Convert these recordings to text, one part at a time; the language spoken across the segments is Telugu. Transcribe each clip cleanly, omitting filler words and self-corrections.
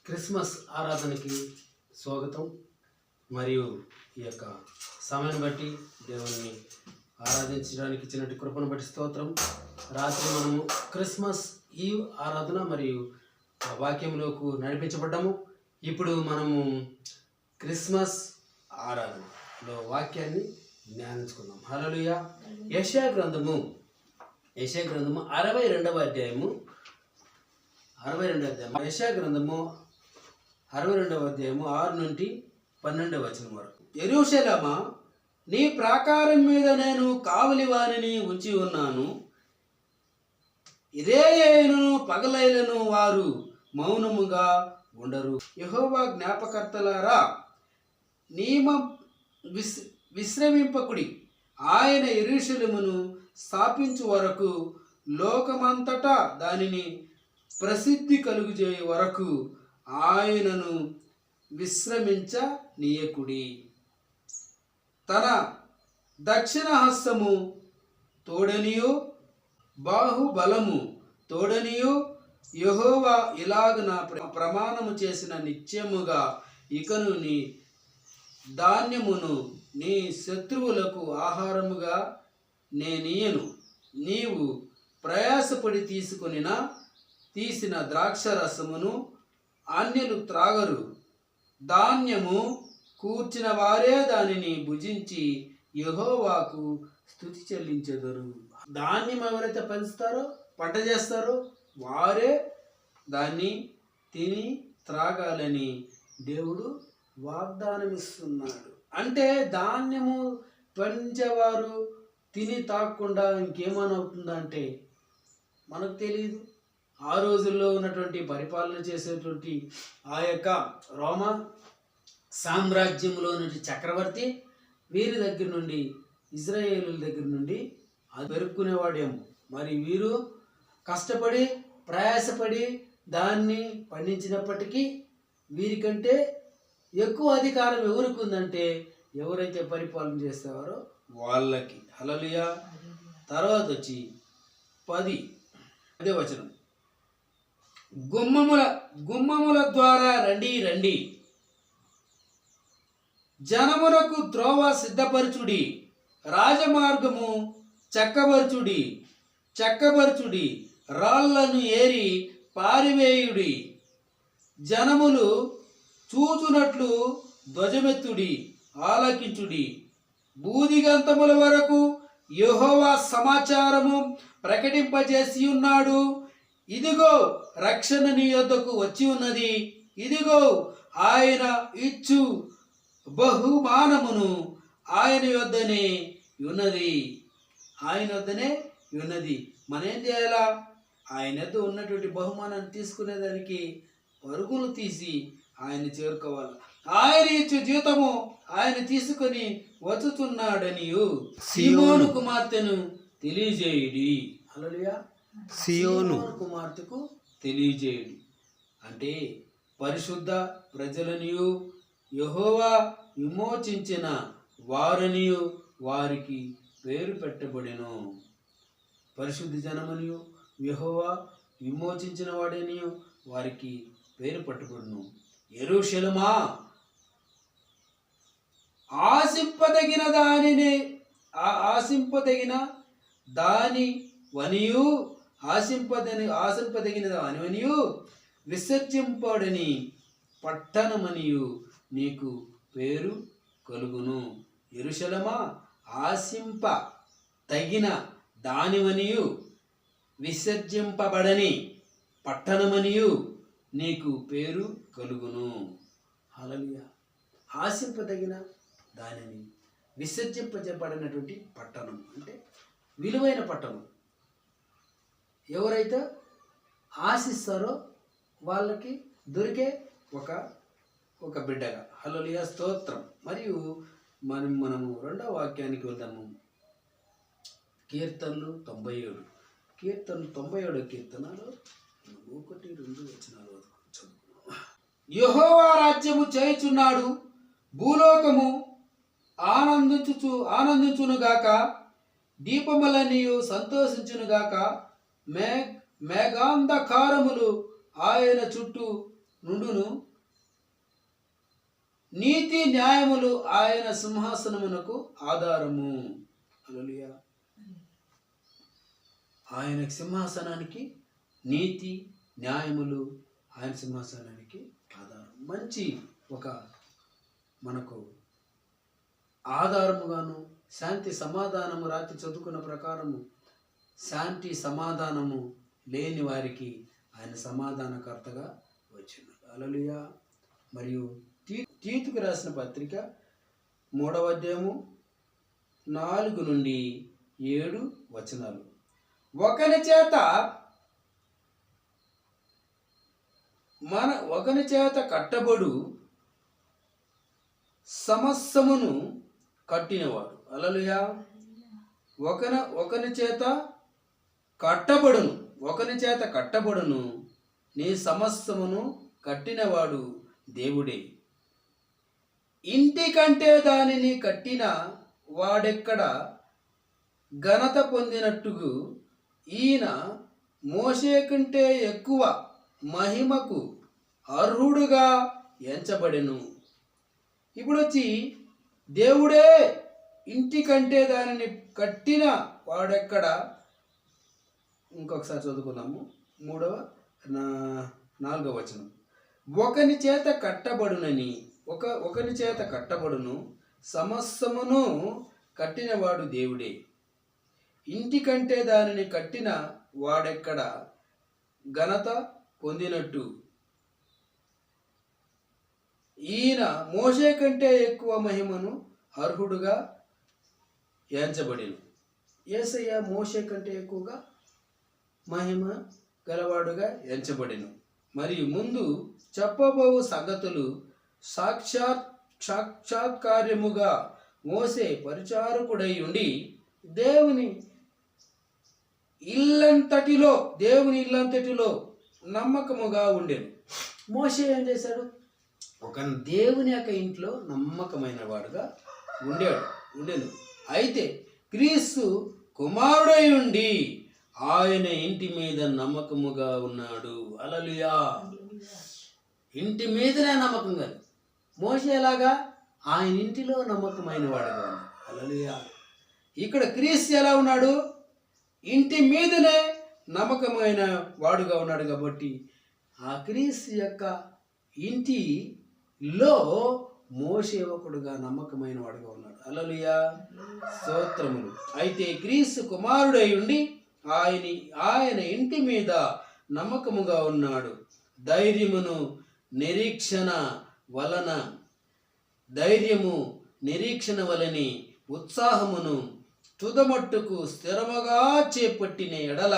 క్రిస్మస్ ఆరాధనకి స్వాగతం. మరియు ఈ యొక్క సమయాన్ని బట్టి దేవుని ఆరాధించడానికి ఇచ్చినట్టు కృపను బట్టి స్తోత్రం. రాత్రి మనము క్రిస్మస్ ఈవ్ ఆరాధన మరియు వాక్యంలోకి నడిపించబడ్డాము. ఇప్పుడు మనము క్రిస్మస్ ఆరాధనలో వాక్యాన్ని ధ్యానించుకుందాం. హల్లెలూయా. యెషయా గ్రంథము 62వ అధ్యాయము. యెషయా గ్రంథము 62వ అధ్యాయము 6 నుండి 12వ వచనం వరకు. యెరూషలేమా, నీ ప్రాకారం మీద నేను కావలి వారిని ఉంచి ఉన్నాను. ఇదేను పగలైలను వారు మౌనముగా ఉండరు. యెహోవా జ్ఞాపకర్తలారా, విశ్రమింపకుడి. ఆయన యెరూషలేమును స్థాపించు వరకు, లోకమంతటా దానిని ప్రసిద్ధి కలుగుజేయ వరకు ఆయనను విశ్రమించనీయకుడి. తన దక్షిణ హస్తము తోడనియు బాహుబలము తోడనియు యెహోవా ఇలాగున ప్రమాణము చేసిన నిత్యముగా ఇకను నీ ధాన్యమును నీ శత్రువులకు ఆహారముగా నేనియను. నీవు ప్రయాసపడి తీసిన ద్రాక్షరసమును అన్యులు త్రాగరు. ధాన్యము కూర్చిన వారే దానిని భుజించి యెహోవాకు స్తుతి చెల్లించెదరు. ధాన్యం ఎవరైతే పంచుతారో, పంట చేస్తారో వారే దాన్ని తిని త్రాగాలని దేవుడు వాగ్దానం ఇస్తున్నాడు. అంటే ధాన్యము పంచేవారు తిని తాగకుండా ఇంకేమనవుతుందంటే మనకు తెలియదు. ఆ రోజుల్లో ఉన్నటువంటి పరిపాలన చేసేటువంటి ఆ యొక్క రోమ సామ్రాజ్యంలో నుండి చక్రవర్తి వీరి దగ్గర నుండి, ఇజ్రాయేలుల దగ్గర నుండి అది పెరుక్కునేవాడేమో. మరి వీరు కష్టపడి ప్రయాసపడి దాన్ని పండించినప్పటికీ వీరికంటే ఎక్కువ అధికారం ఎవరికి ఉందంటే ఎవరైతే పరిపాలన చేసేవారో వాళ్ళకి. హల్లెలూయా. తర్వాత వచ్చి 10వ వచనం. గుమ్మముల ద్వారా రండి, జనమునకు త్రోవ సిద్ధపరచుడి, రాజమార్గము చక్కబరచుడి, రాళ్లను ఏరి పారివేయుడి, జనములు చూచునట్లు ధ్వజమెత్తుడి, ఆలకించుడి. బూదిగంతముల వరకు యెహోవా సమాచారము ప్రకటింపజేసి ఉన్నాడు. ఇదిగో రక్షణ నీ యొద్దకు వచ్చి ఉన్నది. ఇదిగో ఆయన ఇచ్చు బహుమానమును ఆయన యొద్దనే ఉన్నది. మనం ఏం చేయాలా? ఆయన యొద్ద ఉన్నటువంటి బహుమానాన్ని తీసుకునేదానికి పరుగులు తీసి ఆయన చేరుకోవాలి. ఆయన ఇచ్చు జీతము ఆయన తీసుకొని వచ్చుతున్నాడనియు సీయోను కుమార్తెను తెలియజేయుడి. హల్లెలూయా. సీయోను కుమార్తెకు తెలియజేయుడి అంటే పరిశుద్ధ ప్రజలనియు యెహోవా విమోచించిన వారనియు వారికి పేరు పెట్టబడెను. పరిశుద్ధ జనమనియు యెహోవా విమోచించిన వాడనియు వారికి పేరు పెట్టబడును. యెరూషలేమా, ఆశింపదగిన దానివనియు విసర్జింపడని పట్టణమనియు నీకు పేరు కలుగును. యెరూషలేమా, ఆశింప తగిన దానివనియు విసర్జింపబడని పట్టణమనియు నీకు పేరు కలుగును. హల్లెలూయా. ఆశింపదగిన దానిని విసర్జింపబడినటువంటి పట్టణం అంటే విలువైన పట్టణం. ఎవరైతే ఆశిస్తారో వాళ్ళకి దొరికే ఒక బిడ్డగా. హల్లెలూయా, స్తోత్రం. మరియు మనము 2వ వాక్యానికి వెళ్దాము. కీర్తనలు 97. 97వ కీర్తనలో 1, 2 వచనాలు చదువుకున్నాం. యెహోవా రాజ్యము చేయుచున్నాడు, భూలోకము ఆనందించునుగాక, దీపములనియు సంతోషించునుగాక. మేఘాంధకారములు ఆయన చుట్టూ నుండును. నీతి న్యాయములు ఆయన సింహాసనమునకు ఆధారము. హల్లెలూయా. ఆయన సింహాసనానికి నీతి న్యాయములు ఆయన సింహాసనానికి ఆధారం. మంచి ఒక మనకు ఆధారముగాను శాంతి సమాధానము, రాత్రి చదువుకున్న ప్రకారము శాంతి సమాధానము లేని వారికి ఆయన సమాధానకర్తగా వచ్చినాడు. హల్లెలూయా. మరియు తీతుకు రాసిన పత్రిక 3వ అధ్యాయము 4 నుండి 7 వచనాలు. ఒకని చేత కట్టబడు సమస్తమును కట్టినవాడు. హల్లెలూయా. ఒకని చేత కట్టబడును నీ సమస్తమును కట్టినవాడు దేవుడే. ఇంటి కంటే దానిని కట్టిన వాడెక్కడ ఘనత పొందినట్టుగు ఈయన మోషే కంటే ఎక్కువ మహిమకు అర్హుడుగా ఎంచబడెను. ఇప్పుడు వచ్చి దేవుడే ఇంటి కంటే దానిని కట్టిన వాడెక్కడ. ఇంకొకసారి చదువుకున్నాము 4వ వచనం. ఒకని చేత కట్టబడును సమస్తమును కట్టినవాడు దేవుడే. ఇంటి కంటే దానిని కట్టిన వాడెక్కడ ఘనత పొందినట్టు ఈయన మోషే కంటే ఎక్కువ మహిమను అర్హుడుగా ఎంచబడిను. యేసయ్య మోషే కంటే ఎక్కువగా మహిమ గలవాడుగా ఎంచబడిను. మరియు ముందు చెప్పబోవు సంగతులు సాక్షాత్కార్యముగా మోసే పరిచారకుడై ఉండి దేవుని ఇల్లంతటిలో నమ్మకముగా ఉండెను. మోషే ఏం చేశాడు? ఒక దేవుని యొక్క ఇంట్లో నమ్మకమైన వాడుగా ఉండెను. అయితే క్రీస్తు కుమారుడై ఉండి ఆయన ఇంటి మీద నమ్మకముగా ఉన్నాడు. హల్లెలూయా. ఇంటి మీదనే నమ్మకంగా. మోషే ఎలాగా? ఆయన ఇంటిలో నమ్మకమైన వాడుగా ఉన్నాడు. హల్లెలూయా. ఇక్కడ క్రీస్తు ఎలా ఉన్నాడు? ఇంటి మీదనే నమ్మకమైన వాడుగా ఉన్నాడు. కాబట్టి ఆ క్రీస్తు యొక్క ఇంటిలో మోషే ఒకడుగా నమ్మకమైన వాడుగా ఉన్నాడు. హల్లెలూయా. స్తోత్రములు. అయితే క్రీస్తు కుమారుడై ఉండి ఆయన ఇంటి మీద నమ్మకముగా ఉన్నాడు. ధైర్యము నిరీక్షణ వలని ఉత్సాహమును తుదమట్టుకు స్థిరముగా చేపట్టిన ఎడల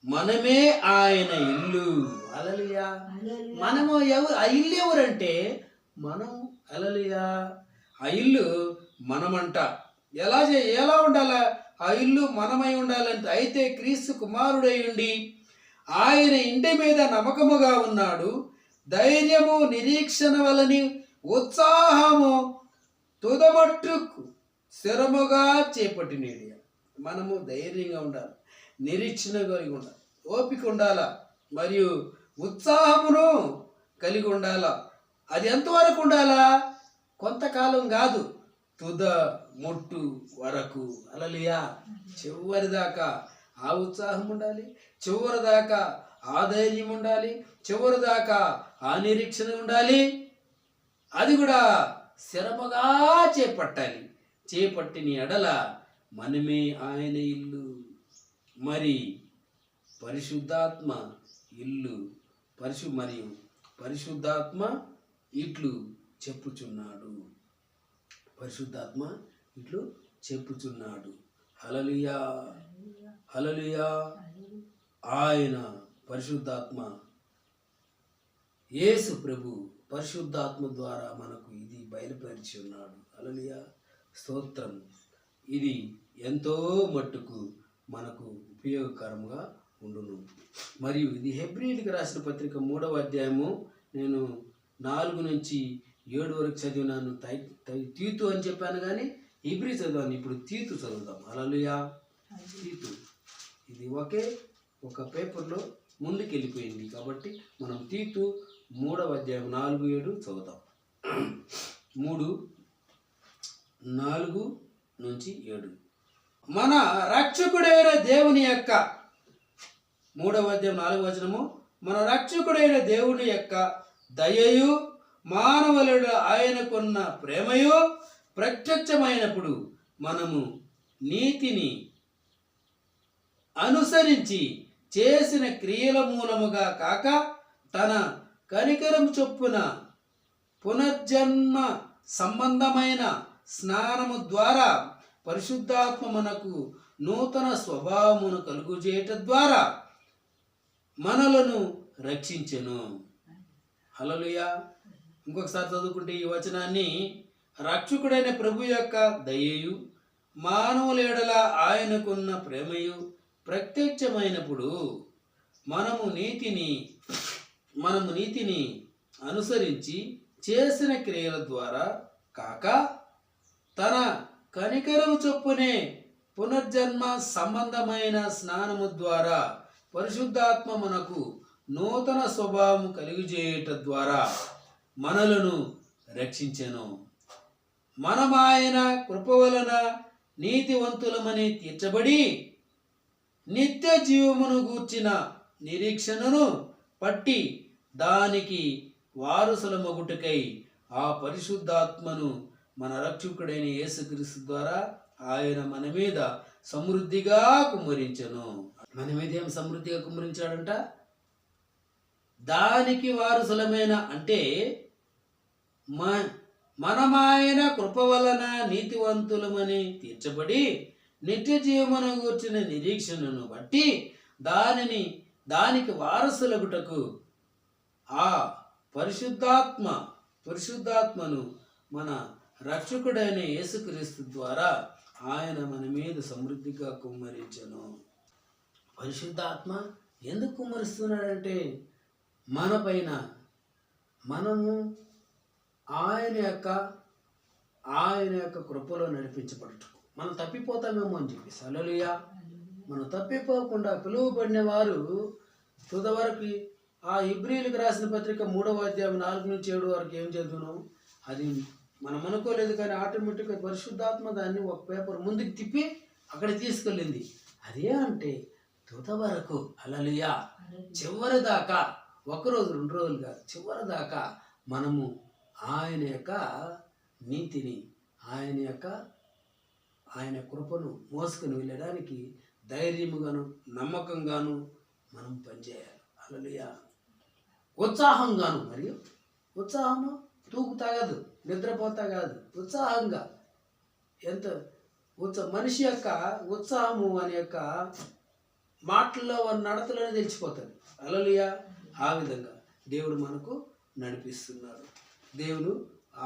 మనమే ఆయన ఇల్లు. హల్లెలూయా. మనము ఆ ఇల్లు ఎవరంటే మనం. హల్లెలూయా. ఆ ఇల్లు మనమంట. ఎలా ఉండాలా? ఆ ఇల్లు మనమై ఉండాలంటే అయితే క్రీస్తు కుమారుడై ఉండి ఆయన ఇంటి మీద నమ్మకముగా ఉన్నాడు. ధైర్యము నిరీక్షణ వలని ఉత్సాహము తుదమట్టుకు స్థిరముగా చేపట్టినది. మనము ధైర్యంగా ఉండాలి, నిరీక్షణ కలిగి ఉండాలి, ఓపిక ఉండాలా, మరియు ఉత్సాహమును కలిగి ఉండాలా. అది ఎంతవరకు ఉండాలా? కొంతకాలం కాదు, తుద ముట్టు వరకు. హల్లెలూయా. చివరి దాకా ఆ ఉత్సాహం ఉండాలి, చివరి దాకా ఆ ధైర్యం ఉండాలి, చివరి దాకా ఆ నిరీక్షణ ఉండాలి. అది కూడా స్థిరముగా చేపట్టిన ఎడల మనమే ఆయన ఇల్లు. మరి పరిశుద్ధాత్మ ఇల్లు పరిశుద్ధాత్మ ఇట్లు చెప్పుచున్నాడు. హల్లెలూయా. హల్లెలూయా. ఆయన పరిశుద్ధాత్మ యేసు ప్రభు పరిశుద్ధాత్మ ద్వారా మనకు ఇది బయలుపరిచి ఉన్నాడు. హల్లెలూయా. స్తోత్రం. ఇది ఎంతో మట్టుకు మనకు ఉపయోగకరంగా ఉండును. మరియు ఇది హెబ్రీయులకు రాసిన పత్రిక 3వ అధ్యాయము నేను 4 నుంచి 7 వరకు చదివినాను. తీతు అని చెప్పాను కానీ హెబ్రీ చదివాను. ఇప్పుడు తీతు చదువుతాం. హల్లెలూయా. తీతు ఇది ఒక పేపర్లో ముందుకు వెళ్ళిపోయింది. కాబట్టి మనం తీతు 3వ అధ్యాయం 4-7 చదువుతాం. 3:4-7 మన రక్షకుడైన దేవుని యొక్క 3వ అధ్యాయం 4వ వచనము, మన రక్షకుడైన దేవుని యొక్క దయయు మానవుల ఆయనకున్న ప్రేమయు ప్రత్యక్షమైనప్పుడు మనము నీతిని అనుసరించి చేసిన క్రియల మూలముగా కాక తన కనికరం చొప్పున పునర్జన్మ సంబంధమైన స్నానము ద్వారా పరిశుద్ధాత్మ మనకు నూతన స్వభావమును కలుగుచేయటం ద్వారా మనలను రక్షించెను. హల్లెలూయా. ఇంకొకసారి చదువుకుంటే ఈ వచనాన్ని, రక్షకుడైన ప్రభు యొక్క దయయు మానవుల ఎడల ఆయనకున్న ప్రేమయు ప్రత్యక్షమైనప్పుడు మనము నీతిని అనుసరించి చేసిన క్రియల ద్వారా కాక తన కనికరము చొప్పునే పునర్జన్మ సంబంధమైన స్నానము ద్వారా పరిశుద్ధాత్మ మనకు నూతన స్వభావం కలిగజేయట ద్వారా మనలను రక్షించెను. మనమాయన కృప వలన నీతివంతులమని తీర్చబడి నిత్య జీవమును గూర్చిన నిరీక్షణను పట్టి దానికి వారసులమగుటకై ఆ పరిశుద్ధాత్మను మన రక్షకుడైన యేసుక్రీస్తు ద్వారా ఆయన మన మీద సమృద్ధిగా కుమ్మరించెను. మన మీద ఏం సమృద్ధిగా కుమ్మరించాడంట? దానికి వారసులమైన అంటే మనమాయన కృప వలన నీతివంతులమని తీర్చబడి నిత్య జీవమును గూర్చిన నిరీక్షణను బట్టి దానికి వారసులగుటకు ఆ పరిశుద్ధాత్మను మన రక్షకుడైన యేసుక్రీస్తు ద్వారా ఆయన మన మీద సమృద్ధిగా కుమ్మరించెను. పరిశుద్ధాత్మ ఎందుకు కుమ్మరిస్తున్నాడంటే మన పైన మనము ఆయన యొక్క కృపలో నడిపించబడటకు. మనం తప్పిపోతామేమో అని చెప్పేసి. హల్లెలూయా. మనం తప్పిపోకుండా పిలువబడిన వారు తుదవరకు ఆ హెబ్రీయులకు రాసిన పత్రిక 3వ అధ్యాయం 4-7 వరకు ఏం చదువుతున్నాం అది మనం అనుకోలేదు, కానీ ఆటోమేటిక్గా పరిశుద్ధాత్మ దాన్ని ఒక పేపర్ ముందుకు తిప్పి అక్కడ తీసుకెళ్ళింది. అదే అంటే తుదవరకు. హల్లెలూయా. చివరి దాకా, 1 రోజు 2 రోజులు కాదు, చివరి దాకా మనము ఆయన యొక్క నీతిని ఆయన కృపను మోసుకుని వెళ్ళడానికి ధైర్యముగాను నమ్మకంగాను మనం పనిచేయాలి. హల్లెలూయా. ఉత్సాహంగాను, మరియు ఉత్సాహము తూగుతా కాదు, నిద్రపోతా కాదు, ఉత్సాహంగా ఎంత మనిషి యొక్క ఉత్సాహము అనే యొక్క మాటల్లో నడతలోనే తెలిసిపోతుంది. హల్లెలూయా. ఆ విధంగా దేవుడు మనకు నడిపిస్తున్నాడు. దేవుడు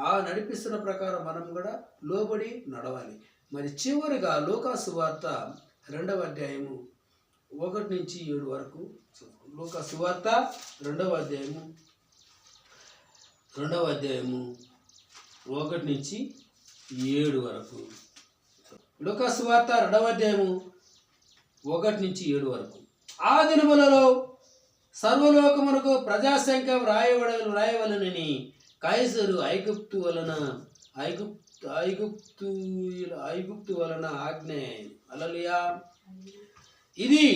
ఆ నడిపిస్తున్న ప్రకారం మనం కూడా లోబడి నడవాలి. మరి చివరిగా లూకాసు వార్త 2వ అధ్యాయము 1-7 వరకు. లూకాసు వార్త 2వ అధ్యాయము 1-7 వరకు. లూకాసు వార్త 2వ అధ్యాయము 1-7 వరకు. ఆ దినములలో సర్వలోకమునకు ప్రజాసంఖ్య వ్రాయవలనని కైసరు ఐగుప్తు వలన ఆజ్ఞ. హల్లెలూయా. ఇది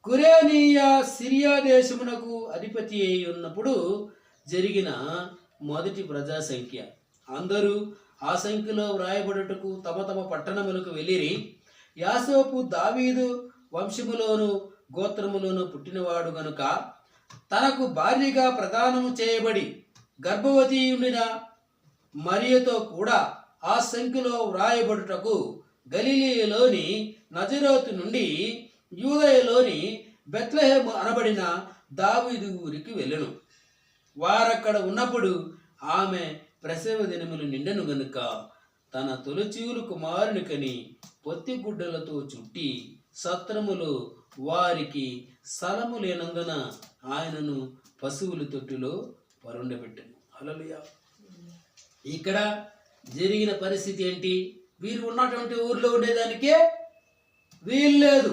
కురేనియా సిరియా దేశమునకు అధిపతి అయి ఉన్నప్పుడు జరిగిన మొదటి ప్రజాసంఖ్య. అందరూ ఆ సంఖ్యలో వ్రాయబడుటకు తమ తమ పట్టణములకు వెళ్ళిరి. యాసోపు దావీదు వంశములోను గోత్రములోను పుట్టినవాడు గనుక తనకు భార్యగా ప్రదానము చేయబడి గర్భవతి ఉండిన మరియతో కూడా ఆ సంఖ్యలో వ్రాయబడుటకు గలిలయలోని నజరేతు నుండి యూదయలోని బెత్లెహేము అనబడిన దావీదు ఊరికి వెళ్ళెను. వారక్కడ ఉన్నప్పుడు ఆమె ప్రసవ దినములు నిండెను గనుక తన తొలిచూలు కుమారుని కని పొత్తి గుడ్డలతో చుట్టి సత్రములో వారికి స్థలము లేనందున ఆయనను పశువుల తొట్టిలో పరుండబెట్టెను. హల్లెలూయా. ఇక్కడ జరిగిన పరిస్థితి ఏంటి? వీరు ఉన్నటువంటి ఊర్లో ఉండేదానికే వీల్లేదు.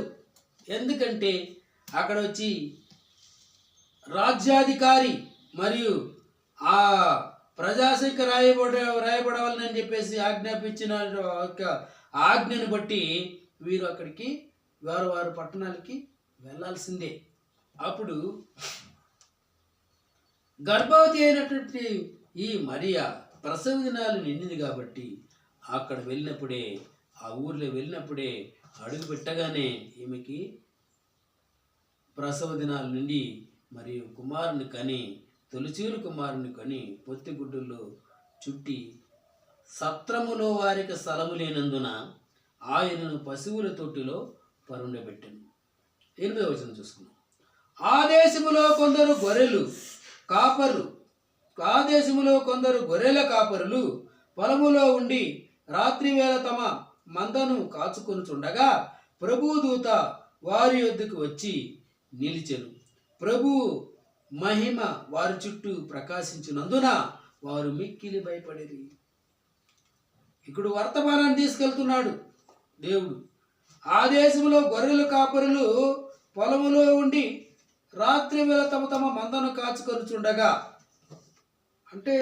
ఎందుకంటే అక్కడ వచ్చి రాజ్యాధికారి మరియు ఆ ప్రజాశంక రాయబడవాలని చెప్పేసి ఆజ్ఞాపించిన యొక్క ఆజ్ఞను బట్టి వీరు అక్కడికి వారు పట్టణాలకి వెళ్ళాల్సిందే. అప్పుడు గర్భవతి అయినటువంటి ఈ మరియా ప్రసవ దినాలు నిండింది కాబట్టి అక్కడ వెళ్ళినప్పుడే, ఆ ఊర్లో వెళ్ళినప్పుడే అడుగు పెట్టగానే ఈమెకి ప్రసవ దినాల నుండి మరియు కుమారుని కని, తొలిచూలు కుమారుని కని పొత్తిగుడ్డుల్లో చుట్టి, సత్రములో వారికి స్థలము లేనందున ఆయనను పశువుల తొట్టిలో పరుండబెట్టెను. 8వ వచనం చూసుకున్నాం. ఆ దేశములో కొందరు గొర్రెల కాపరులు పొలములో ఉండి రాత్రి వేళ తమ మందను కాచుకొనుచుండగా ప్రభుదూత వారి యొద్దకు వచ్చి నిలిచెను. ప్రభు మహిమ వారి చుట్టూ ప్రకాశించినందున వారు మిక్కిలి భయపడిరి. ఇక్కడ వర్తమానాన్ని తీసుకెళ్తున్నాడు దేవుడు. ఆ దేశంలో గొర్రెల కాపరులు పొలములో ఉండి రాత్రి వేళ తమ మందను కాచుకొనుచుండగా, అంటే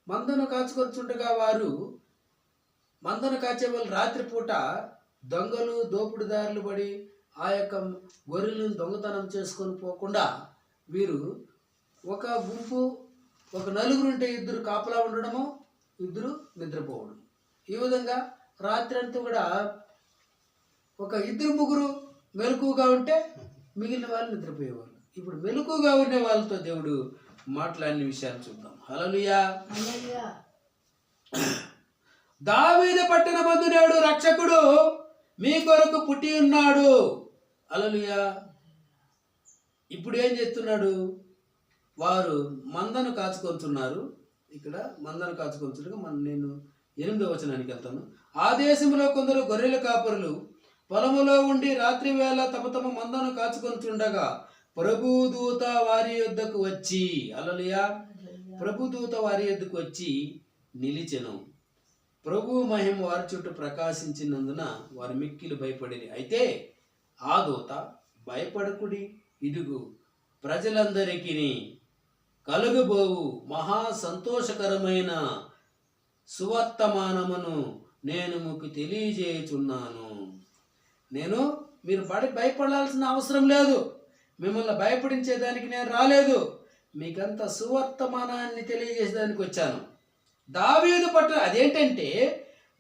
మందను కాచుకొనుచుండగా వారు మందను కాచే వాళ్ళు రాత్రిపూట దొంగలు దోపుడుదారులు పడి ఆ యొక్క గొర్రెలను దొంగతనం చేసుకొని పోకుండా వీరు ఒక గుంపు, ఒక నలుగురుంటే ఇద్దరు కాపలా ఉండడము, ఇద్దరు నిద్రపోవడం. ఈ విధంగా రాత్రి అంతా కూడా ఒక ఇద్దరు ముగ్గురు మెలకుగా ఉంటే మిగిలిన వాళ్ళు నిద్రపోయేవాళ్ళు. ఇప్పుడు మెలకుగా ఉండే వాళ్ళతో దేవుడు మాట్లాడిన విషయాలు చూద్దాం. హల్లెలూయా. దావీదు పట్టణమందు నేడు రక్షకుడు మీ కొరకు పుట్టి ఉన్నాడు. హల్లెలూయా. ఇప్పుడు ఏం చేస్తున్నాడు? వారు మందను కాచుకొంచున్నారు. ఇక్కడ మందను కాచుకొంచుగా నేను 8వ వచనానికి వెళ్తాను. ఆ దేశంలో కొందరు గొర్రెల కాపరులు పొలములో ఉండి రాత్రి వేళ తమ మందను కాచుకొంచుండగా ప్రభుదూత వారి యొద్దకు వచ్చి, హల్లెలూయా, ప్రభుదూత వారి యొద్దకు వచ్చి నిలిచెను. ప్రభు మహిమ వారి చుట్టూ ప్రకాశించినందున వారు మిక్కిలి భయపడిరి. అయితే ఆ దూత, భయపడకుడి, ఇదుగు ప్రజలందరికీ కలుగబోవు మహా సంతోషకరమైన సువర్తమానమును నేను మీకు తెలియజేయుచున్నాను. మీరు భయపడాల్సిన అవసరం లేదు. మిమ్మల్ని భయపడించేదానికి నేను రాలేదు. మీకంత సువర్తమానాన్ని తెలియజేసేదానికి వచ్చాను. దావీదు పట్టణ, అదేంటంటే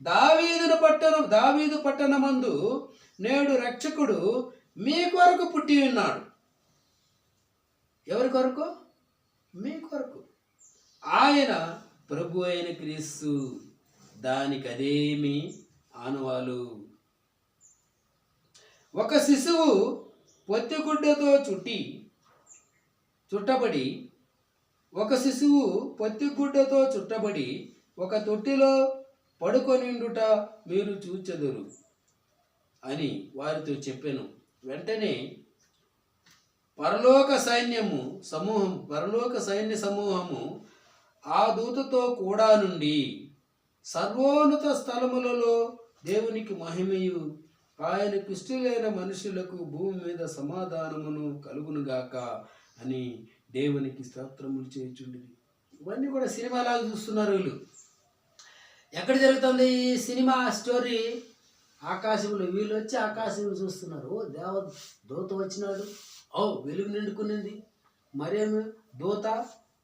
దావీదు పట్టణమందు నేడు రక్షకుడు మీ కొరకు పుట్టి ఉన్నాడు. ఎవరి కొరకు? మీ కొరకు. ఆయన ప్రభు అయిన క్రీస్తు. దానికి అదేమి ఆనవాలు. ఒక శిశువు పొత్తిగుడ్డతో చుట్టబడి ఒక తొట్టిలో పడుకొనిండుట మీరు చూచెదరు అని వారితో చెప్పాను. వెంటనే పరలోక సైన్య సమూహము ఆ దూతతో కూడా నుండి సర్వోన్నత స్థలములలో దేవునికి మహిమయు ఆయనకు ఇష్టలైన మనుషులకు భూమి మీద సమాధానమును కలుగునుగాక అని దేవునికి స్తోత్రములు చేయుచుండిరి. ఇవన్నీ కూడా సినిమాలాగా చూస్తున్నారు వీళ్ళు. ఎక్కడ జరుగుతుంది ఈ సినిమా స్టోరీ? ఆకాశంలో. వీళ్ళు వచ్చి ఆకాశంలో చూస్తున్నారు. ఓ దూత వచ్చినాడు, వెలుగు నిండుకునింది. మరేమి దూత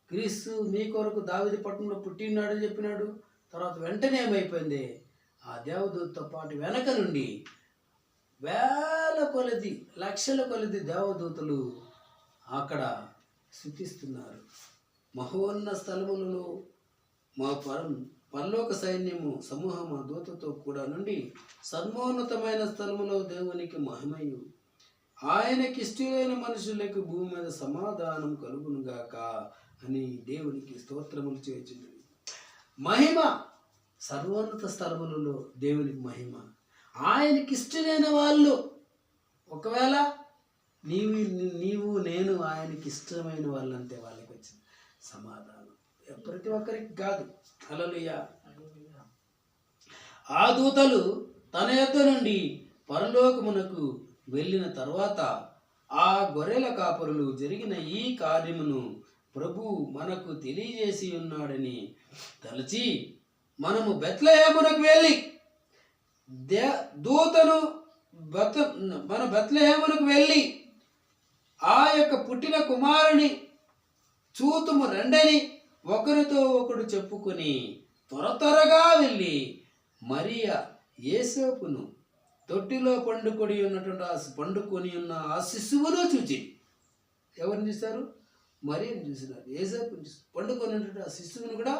క్రీస్తు మీ కొరకు దావీదు పట్టణంలో పుట్టినాడు అని చెప్పినాడు. తర్వాత వెంటనే ఏమైపోయింది? ఆ దేవదూతతో పాటు వెనక నుండి వేల కొలది, లక్షల కొలది దేవదూతలు అక్కడ స్తుతిస్తున్నారు. మహోన్నత స్థలములలో మా పరలోక సైన్యము సమూహము దూతతో కూడా నుండి సర్వోన్నతమైన స్థలములో దేవునికి మహిమయు ఆయనకి ఇష్టమైన మనుషులకు భూమి మీద సమాధానం కలుగునుగాక అని దేవునికి స్తోత్రములు చేయుచున్నది. మహిమ సర్వోన్నత స్థలములలో దేవునికి మహిమ. ఆయనకి ఇష్టమైన వాళ్ళు, ఒకవేళ నీవు నేను ఆయనకి ఇష్టమైన వాళ్ళంటే వాళ్ళకి వచ్చిన సమాధానం ప్రతి ఒక్కరికి కాదు. హల్లెలూయా. ఆ దూతలు తన యొద్ద నుండి పరలోకమునకు వెళ్ళిన తర్వాత ఆ గొర్రెల కాపరులు జరిగిన ఈ కార్యమును ప్రభు మనకు తెలియజేసి ఉన్నాడని తలచి మనము బెత్లెహేమునకు వెళ్ళి దూతను మన బెత్లెహేమునకు వెళ్ళి ఆ యొక్క పుట్టిన కుమారుని చూతుము రండని ఒకరితో ఒకడు చెప్పుకొని త్వరగా వెళ్ళి మరియా యేసేపును తొట్టిలో పండుకొని ఉన్న ఆ శిశువును చూచి, ఎవరిని చూశారు? మరియను చూసినారు. యేసేపుని చూసి పండుకొని ఉన్నటువంటి ఆ శిశువును కూడా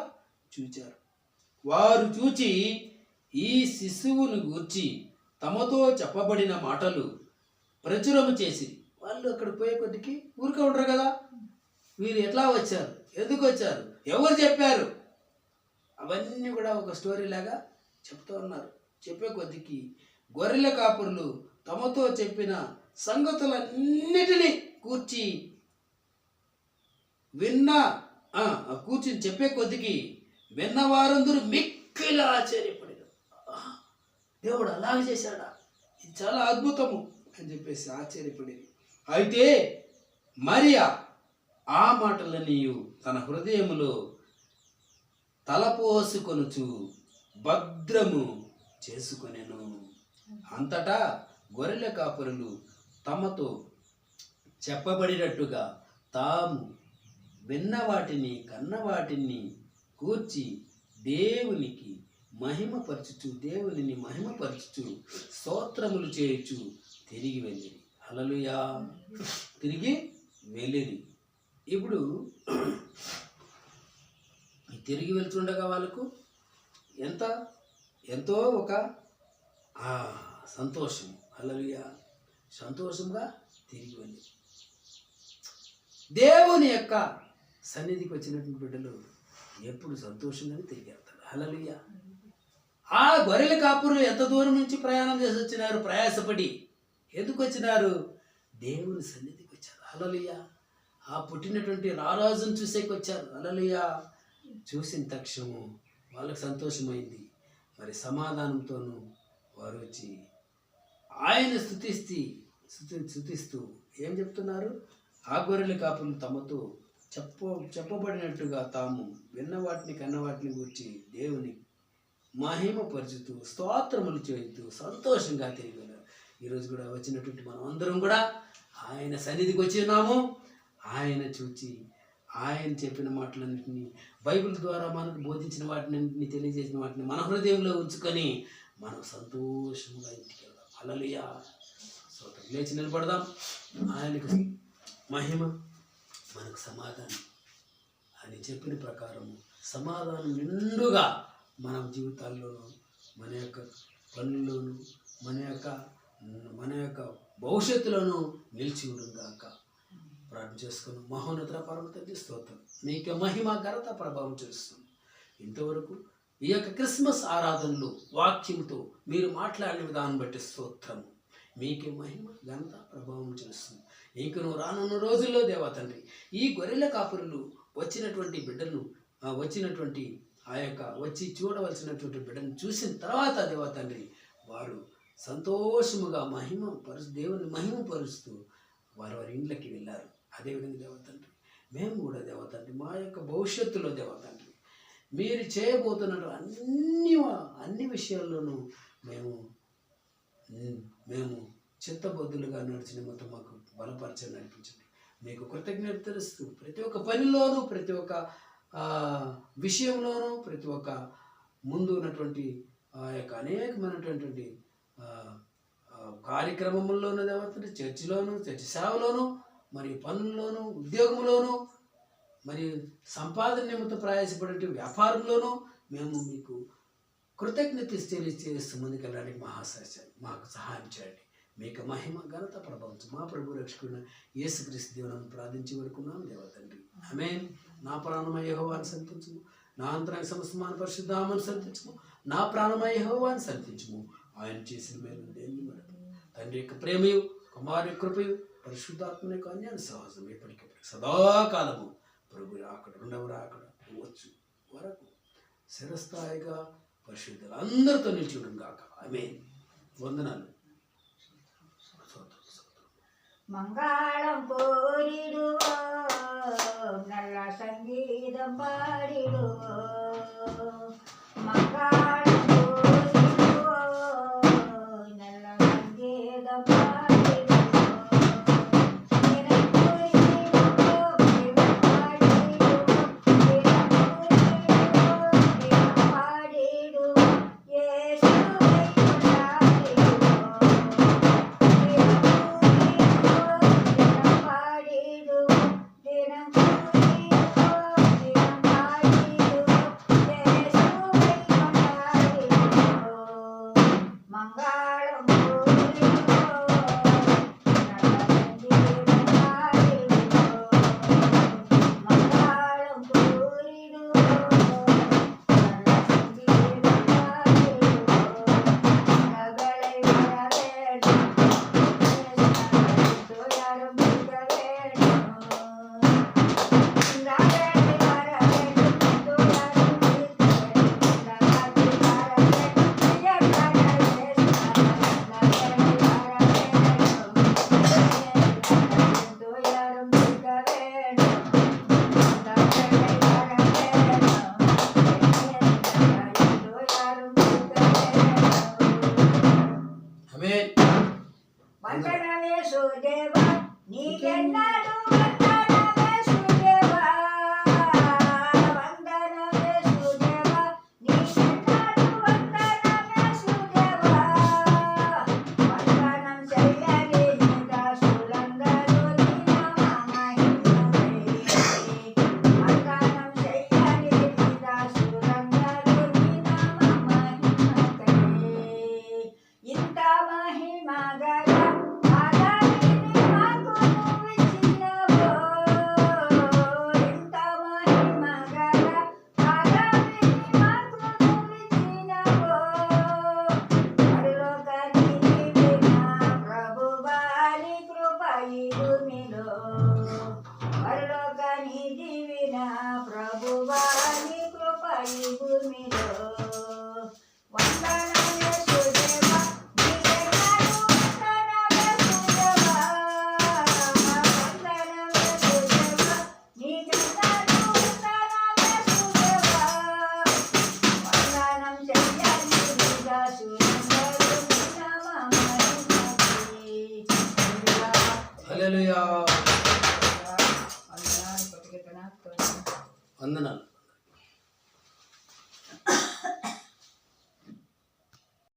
చూచారు. వారు చూచి ఈ శిశువును గూర్చి తమతో చెప్పబడిన మాటలు ప్రచురము చేసి, వాళ్ళు అక్కడ పోయే కొద్దికి ఊరికే ఉంటారు కదా, వీరు ఎట్లా వచ్చారు, ఎందుకు వచ్చారు, ఎవరు చెప్పారు, అవన్నీ కూడా ఒక స్టోరీ లాగా చెప్తూ ఉన్నారు. చెప్పే కొద్దికి గొర్రెల కాపురులు తమతో చెప్పిన సంగతులన్నిటినీ కూర్చి కూర్చుని చెప్పే కొద్దికి విన్నవారందరూ మిక్కిలి ఆశ్చర్యపడారు. దేవుడు అలాగే చేశాడా, ఇది చాలా అద్భుతము అని చెప్పేసి ఆశ్చర్యపడేది. అయితే మరియా ఆ మాటలన్నీ తన హృదయములో తలపోసుకొనుచు భద్రము చేసుకొనెను. అంతటా గొర్రెల కాపురులు తమతో చెప్పబడినట్టుగా తాము విన్న వాటిని కన్న వాటిని కూర్చి దేవునికి మహిమపరచుచు స్తోత్రములు చేయుచు తిరిగి వెళ్ళిరి. హల్లెలూయా. తిరిగి వెళ్ళిరి. ఇప్పుడు తిరిగి వెళ్తుండగా వాళ్ళకు ఎంతో ఒక సంతోషం. హల్లెలూయా. సంతోషంగా తిరిగి వెళ్ళి దేవుని యొక్క సన్నిధికి వచ్చినటువంటి బిడ్డలు ఎప్పుడు సంతోషంగానే తిరిగి వెళ్తారు. హల్లెలూయా. ఆ గొర్రెల కాపురులు ఎంత దూరం నుంచి ప్రయాణం చేసి వచ్చినారు, ప్రయాసపడి ఎందుకు వచ్చినారు? దేవుని సన్నిధికి వచ్చారు. హల్లెలూయా. ఆ పుట్టినటువంటి రారాజును చూసేకి వచ్చారు. హల్లెలూయా. చూసిన తక్షణము వాళ్ళకి సంతోషమైంది. మరి సమాధానంతోనూ వారు వచ్చి ఆయన స్తుతిస్తూ ఏం చెప్తున్నారు? ఆ గొర్రెల కాపులు తమతో చెప్పబడినట్టుగా తాము విన్న వాటిని కన్న వాటిని గురించి దేవుని మహిమపరుచుతూ స్తోత్రములు చేస్తూ సంతోషంగా తిరిగి వెళ్ళారు. ఈరోజు కూడా వచ్చినటువంటి మనం అందరం కూడా ఆయన సన్నిధికి వచ్చినాము. ఆయన చూచి ఆయన చెప్పిన మాటలన్నింటినీ, బైబిల్ ద్వారా మనకు బోధించిన వాటిని తెలియజేసిన వాటిని మన హృదయంలో ఉంచుకొని మనం సంతోషంగా ఇంటికి వెళ్దాం. హల్లెలూయా. స్తోత్రం. లేచి నిలబడదాం. ఆయనకు మహిమ, మనకు సమాధానం. అని చెప్పిన ప్రకారం సమాధానం నిండుగా మన జీవితాల్లోనూ, మన యొక్క పనుల్లోనూ, మన యొక్క భవిష్యత్తులోనూ నిలిచి ఉండుగాక. ప్రార్థన చేసుకుని మహోన్నత పరమ తండ్రి స్తోత్రం. మీకే మహిమ ఘనత ప్రభావం చేస్తుంది. ఇంతవరకు ఈ యొక్క క్రిస్మస్ ఆరాధనలు వాక్యంతో మీరు మాట్లాడిన విధానం బట్టి స్తోత్రము. మీకే మహిమ ఘనత ప్రభావం చేస్తుంది. ఇంకను రానున్న రోజుల్లో దేవా తండ్రి, ఈ గొర్రెల కాపురులు వచ్చినటువంటి బిడ్డను వచ్చి చూడవలసినటువంటి బిడ్డను చూసిన తర్వాత దేవా తండ్రి, వారు సంతోషముగా దేవుని మహిమపరుస్తూ వారి ఇండ్లకి వెళ్ళారు. అదేవిధంగా దేవతండ్రి, మేము కూడా దేవతండ్రి మా యొక్క భవిష్యత్తులో దేవతండ్రి మీరు చేయబోతున్న అన్ని విషయాల్లోనూ మేము చిత్తబద్ధులుగా నడిచిన మొత్తం మాకు బలపరచని నడిపించండి. మీకు కృతజ్ఞత తెలుస్తూ ప్రతి ఒక్క పనిలోనూ, ప్రతి ఒక్క విషయంలోనూ, ప్రతి ఒక్క ముందు ఉన్నటువంటి ఆ యొక్క అనేకమైనటువంటి కార్యక్రమంలోనూ దేవతండ్రి, చర్చిలోను, చర్చి సేవలోను, మరియు పనుల్లోనూ, ఉద్యోగంలోనూ, మరియు సంపాదన నిమిత్తం ప్రయాసపడే వ్యాపారంలోనూ మేము మీకు కృతజ్ఞత తెలియజేస్తూ ముందుకెళ్ళడానికి మాకు సహాయం చేయండి. మీకు మహిమ ఘనత ప్రభావం మా ప్రభు రక్షకుడు యేసుక్రీస్తు దేవుని ప్రార్థించి వరకున్నాను దేవతండ్రి. ఆమేన్. నా ప్రాణమయ యెహోవాను సంతించుము, నా అంతరంగ సమస్తమైన పరిశుద్ధామను సంతించుము, నా ప్రాణమయ యెహోవాను సంతించుము. ఆయన చేసిన మేలు దేన్ని మనకు తండ్రి యొక్క ప్రేమయు, కుమారుని కృపయు, పరిశుద్ధాత్మ యొక్క అన్యాయ సహజం ఎప్పటికీ సదాకాలము ప్రభు రాకడ రెండవ రాకడ వచ్చు వరకు శిరస్థాయిగా పరిశుద్ధులు అందరితో నిలిచి ఉండడం కాక. ఆమేన్. వందనాలు. மங்காளம் போரிடுவோம், நல்ல சங்கீதம் பாடிடுவோம். மங்காளம் போரிடுவோம், நல்ல சங்கீதம் பாடிடுவோம். தினம் கூறிடுவோம், தினம் பாடிடுவோம், தினம் கூறிடுவோம், தினம் பாடிடுவோம். இயேசுவை கொண்டாடிடுவோம். மங்காளம் వందనమే సుదేవా, నీకెన్నాడు వందనమే సుదేవా. వందనమే సుదేవా, నీకెన్నాడు వందనమే సుదేవా. వందనం చెయ్యని నీ దాసులందరూ నీ నామమహిమకై. వందనం చెయ్యని నీ దాసులందరూ నీ నామమహిమకై. ఇంత మహిమ గల ప్రభువాని కృప ఈ భూమిలో. వందనమే సుదేవా, నీకెన్నాడు వందనమే సుదేవా. వందనమే సుదేవా, నీకెన్నాడు వందనమే సుదేవా. వందనం చెయ్యని నీ దాసులందరూ నీ నామమహిమకై. హల్లెలూయా. వందనాలు.